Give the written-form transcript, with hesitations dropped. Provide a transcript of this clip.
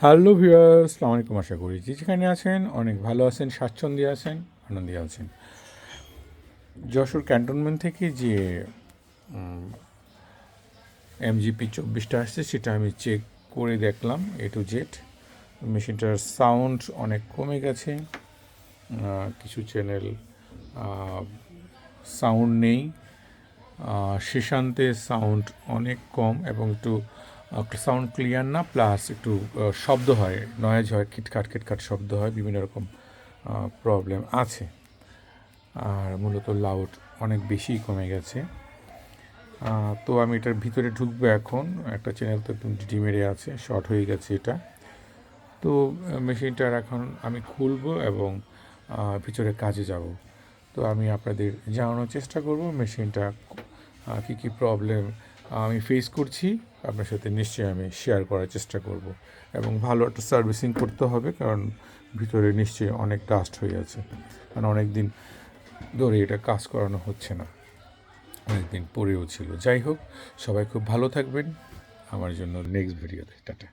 Hello viewers, আসসালামু আলাইকুম। আশা করি যে যেখানে আছেন অনেক ভালো আছেন, স্বাচ্ছন্দ্যে আছেন, আনন্দে আছেন। যশোর ক্যান্টনমেন্ট থেকে যে MGP 24টা আসছে সেটা আমি চেক করে দেখলাম A to Z। মেশিনটার সাউন্ড অনেক কমে গেছে, কিছু চ্যানেল সাউন্ড নেই, শেষান্তে সাউন্ড অনেক কম এবং একটু সাউন্ড ক্লিয়ার না, প্লাস একটু শব্দ হয়, নয়েজ হয়, খিটখাট শব্দ হয়, বিভিন্ন রকম প্রবলেম আছে। আর মূলত লাউড অনেক বেশি কমে গেছে। তো আমি এটার ভিতরে ঢুকবো এখন। একটা চ্যানেল তো একদম ডিটি মেরে আছে, শর্ট হয়ে গেছে এটা। তো মেশিনটার এখন আমি খুলবো এবং ভিতরে কাজে যাব। তো আমি আপনাদের জানানোর চেষ্টা করব মেশিনটা কী কী প্রবলেম আমি ফেস করছি, আপনার সাথে নিশ্চয়ই আমি শেয়ার করার চেষ্টা করব। এবং ভালো একটা সার্ভিসিং করতে হবে, কারণ ভিতরে নিশ্চয়ই অনেক ডাস্ট হয়ে আছে, কারণ অনেক দিন ধরে এটা কাজ করানো হচ্ছে না, অনেক দিন পরেও ছিল। যাই হোক, সবাই খুব ভালো থাকবেন। আমার জন্য নেক্সট ভিডিওতে টাটা।